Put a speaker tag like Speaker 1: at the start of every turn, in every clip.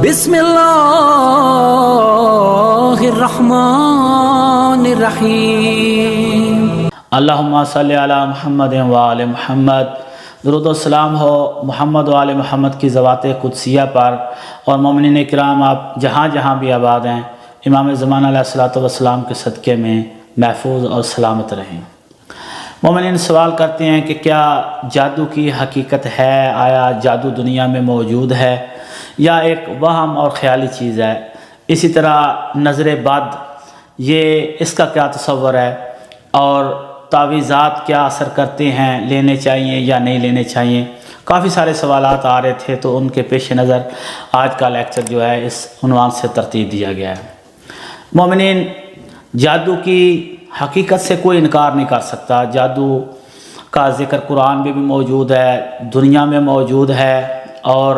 Speaker 1: بسم اللہ الرحمن الرحیم۔
Speaker 2: اللہم صلی علی محمد و آل محمد۔ درود و سلام ہو محمد و آل محمد کی ذوات قدسیہ پر اور مومنین کرام آپ جہاں جہاں بھی آباد ہیں امام زمانہ علیہ الصلوۃ والسلام کے صدقے میں محفوظ اور سلامت رہیں۔ مومنین سوال کرتے ہیں کہ کیا جادو کی حقیقت ہے؟ آیا جادو دنیا میں موجود ہے یا ایک وہم اور خیالی چیز ہے؟ اسی طرح نظر بد یہ اس کا کیا تصور ہے؟ اور تعویذات کیا اثر کرتے ہیں، لینے چاہیے یا نہیں لینے چاہیے؟ کافی سارے سوالات آ رہے تھے تو ان کے پیش نظر آج کا لیکچر جو ہے اس عنوان سے ترتیب دیا گیا ہے۔ مومنین جادو کی حقیقت سے کوئی انکار نہیں کر سکتا۔ جادو کا ذکر قرآن میں بھی موجود ہے، دنیا میں موجود ہے اور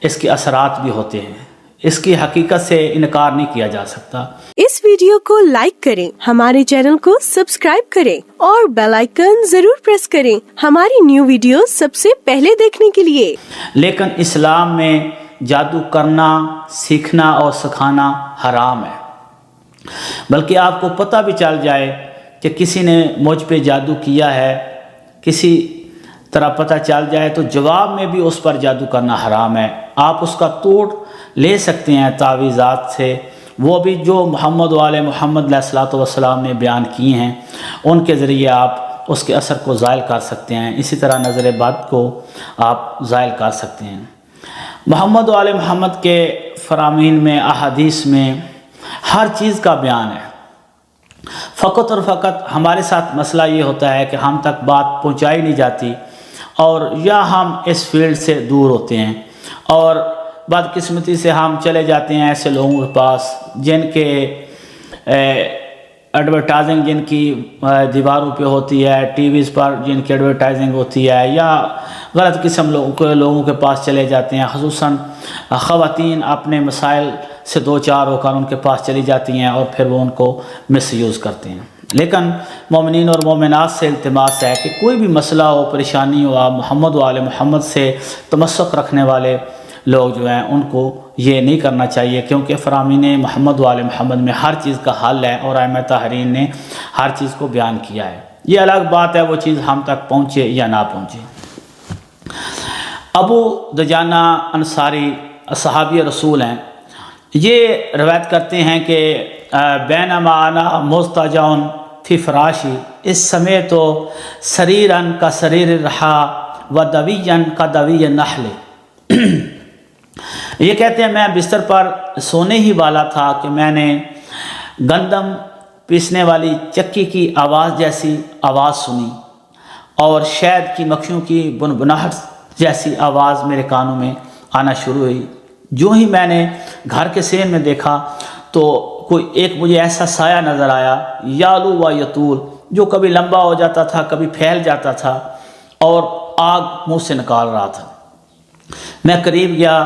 Speaker 2: اس کے اثرات بھی ہوتے ہیں۔ اس کی حقیقت سے انکار نہیں کیا جا سکتا۔
Speaker 3: اس ویڈیو کو لائک کریں، ہمارے چینل کو سبسکرائب کریں اور بیل آئیکن ضرور پریس کریں ہماری نیو ویڈیو سب سے پہلے دیکھنے کے لیے۔
Speaker 2: لیکن اسلام میں جادو کرنا، سیکھنا اور سکھانا حرام ہے۔ بلکہ آپ کو پتہ بھی چل جائے کہ کسی نے مجھ پہ جادو کیا ہے، کسی طرح پتہ چل جائے تو جواب میں بھی اس پر جادو کرنا حرام ہے۔ آپ اس کا توڑ لے سکتے ہیں تعویذات سے، وہ بھی جو محمد و آل محمد علیہ الصلوۃ والسلام نے بیان کی ہیں، ان کے ذریعے آپ اس کے اثر کو زائل کر سکتے ہیں۔ اسی طرح نظر بد کو آپ زائل کر سکتے ہیں۔ محمد و آل محمد کے فرامین میں، احادیث میں ہر چیز کا بیان ہے۔ فقط اور فقط ہمارے ساتھ مسئلہ یہ ہوتا ہے کہ ہم تک بات پہنچائی نہیں جاتی اور یا ہم اس فیلڈ سے دور ہوتے ہیں اور بدقسمتی سے ہم چلے جاتے ہیں ایسے لوگوں کے پاس جن کے ایڈورٹائزنگ جن کی دیواروں پہ ہوتی ہے، ٹی ویز پر جن کی ایڈورٹائزنگ ہوتی ہے، یا غلط قسم لوگوں کے پاس چلے جاتے ہیں۔ خصوصاً خواتین اپنے مسائل سے دو چار ہو کر ان کے پاس چلی جاتی ہیں اور پھر وہ ان کو مس یوز کرتے ہیں۔ لیکن مومنین اور مومنات سے التماس ہے کہ کوئی بھی مسئلہ ہو، پریشانی ہو، آپ محمد و آل محمد سے تمسک رکھنے والے لوگ جو ہیں ان کو یہ نہیں کرنا چاہیے، کیونکہ فرامین محمد و آل محمد میں ہر چیز کا حل ہے اور ائمہ طاہرین نے ہر چیز کو بیان کیا ہے۔ یہ الگ بات ہے وہ چیز ہم تک پہنچے یا نہ پہنچے۔ ابو دجانہ انصاری صحابی رسول ہیں، یہ روایت کرتے ہیں کہ بینما انا مضطجع فی فراشی اس سمیت سریرا کا سریر الرحا و دویا کا دوی النحل۔ یہ کہتے ہیں میں بستر پر سونے ہی والا تھا کہ میں نے گندم پیسنے والی چکی کی آواز جیسی آواز سنی اور شہد کی مکھیوں کی بنبناہٹ جیسی آواز میرے کانوں میں آنا شروع ہوئی۔ جو ہی میں نے گھر کے سین میں دیکھا تو کوئی ایک مجھے ایسا سایہ نظر آیا، یالو و یطول، جو کبھی لمبا ہو جاتا تھا، کبھی پھیل جاتا تھا اور آگ منہ سے نکال رہا تھا۔ میں قریب گیا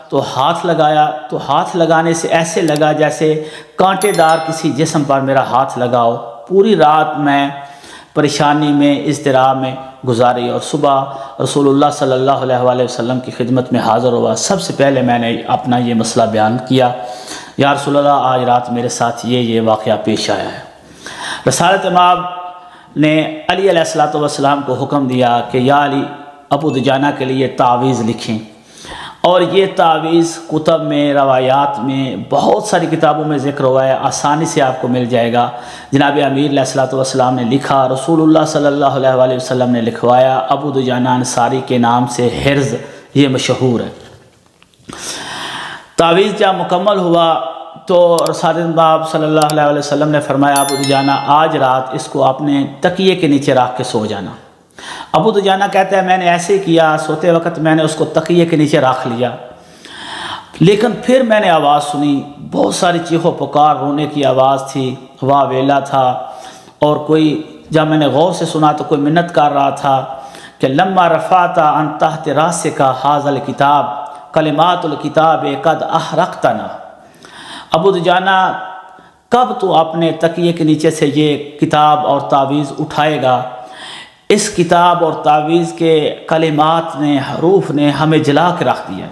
Speaker 2: تو ہاتھ لگایا تو ہاتھ لگانے سے ایسے لگا جیسے کانٹے دار کسی جسم پر میرا ہاتھ لگا ہو۔ پوری رات میں پریشانی میں، اضطراب میں گزاری اور صبح رسول اللہ صلی اللہ علیہ وسلم کی خدمت میں حاضر ہوا۔ سب سے پہلے میں نے اپنا یہ مسئلہ بیان کیا، یا رسول اللہ آج رات میرے ساتھ یہ واقعہ پیش آیا ہے۔ رسالت مآب نے علی علیہ السلام کو حکم دیا کہ یا علی ابو دجانہ کے لیے تعویذ لکھیں، اور یہ تعویذ کتب میں، روایات میں، بہت ساری کتابوں میں ذکر ہوا ہے، آسانی سے آپ کو مل جائے گا۔ جناب امیر علیہ السلام نے لکھا، رسول اللہ صلی اللہ علیہ وسلم نے لکھوایا، ابو دجانہ انصاری کے نام سے حرز یہ مشہور ہے۔ تعویذ جب مکمل ہوا تو رسالت مآب صلی اللہ علیہ وسلم نے فرمایا ابو دجانہ آج رات اس کو اپنے تکیے کے نیچے رکھ کے سو جانا۔ ابو دجانہ کہتا ہے میں نے ایسے ہی کیا، سوتے وقت میں نے اس کو تکیے کے نیچے رکھ لیا، لیکن پھر میں نے آواز سنی، بہت ساری چیخ و پکار، رونے کی آواز تھی، واہ ویلا تھا، اور کوئی جب میں نے غور سے سنا تو کوئی منت کر رہا تھا کہ لما رفعت عن تحت راسک ھذا الکتاب کلمات الکتاب قد احرقتنا۔ ابو دجانہ کب تو اپنے تکیے کے نیچے سے یہ کتاب اور تعویذ اٹھائے گا؟ اس کتاب اور تعویذ کے کلمات نے، حروف نے ہمیں جلا کے رکھ دیا۔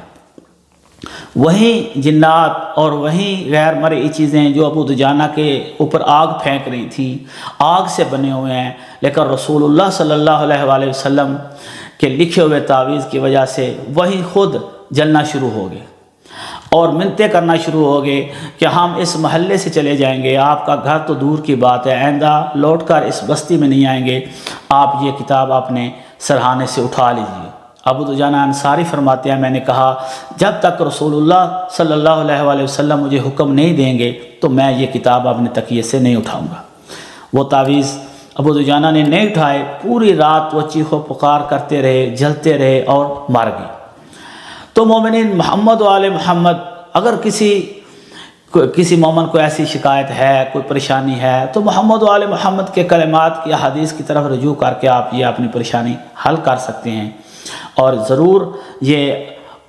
Speaker 2: وہیں جنات اور وہیں غیر مرئی چیزیں جو ابو دجانہ کے اوپر آگ پھینک رہی تھیں آگ سے بنے ہوئے ہیں، لیکن رسول اللہ صلی اللہ علیہ وآلہ وسلم کے لکھے ہوئے تعویذ کی وجہ سے وہی خود جلنا شروع ہو گئے اور منتیں کرنا شروع ہو گئے کہ ہم اس محلے سے چلے جائیں گے، آپ کا گھر تو دور کی بات ہے، آئندہ لوٹ کر اس بستی میں نہیں آئیں گے، آپ یہ کتاب اپنے سرہانے سے اٹھا لیجیے۔ ابو دجانہ انصاری فرماتے ہیں میں نے کہا جب تک رسول اللہ صلی اللہ علیہ وآلہ وسلم مجھے حکم نہیں دیں گے تو میں یہ کتاب اپنے تکیے سے نہیں اٹھاؤں گا۔ وہ تعویذ ابو دجانہ نے نہیں اٹھائے، پوری رات وہ چیخ و پکار کرتے رہے، جلتے رہے اور مر گئے۔ تو مومنین محمد و آل محمد، اگر کسی مومن کو ایسی شکایت ہے، کوئی پریشانی ہے، تو محمد و آل محمد کے کلمات کی حدیث کی طرف رجوع کر کے آپ یہ اپنی پریشانی حل کر سکتے ہیں، اور ضرور یہ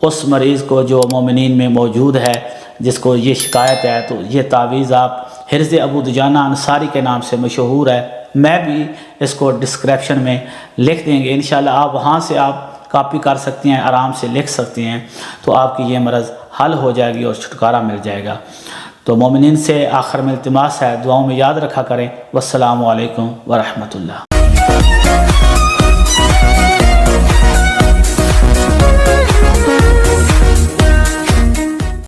Speaker 2: اس مریض کو جو مومنین میں موجود ہے جس کو یہ شکایت ہے، تو یہ تعویذ آپ حرز ابو دجانہ انصاری کے نام سے مشہور ہے، میں بھی اس کو ڈسکرپشن میں لکھ دیں گے، انشاءاللہ آپ وہاں سے آپ کاپی کر سکتے ہیں، آرام سے لکھ سکتے ہیں، تو آپ کی یہ مرض حل ہو جائے گی اور چھٹکارا مل جائے گا۔ تو مومنین سے آخر میں التماس ہے دعاؤں میں یاد رکھا کریں۔ والسلام علیکم ورحمۃ اللہ۔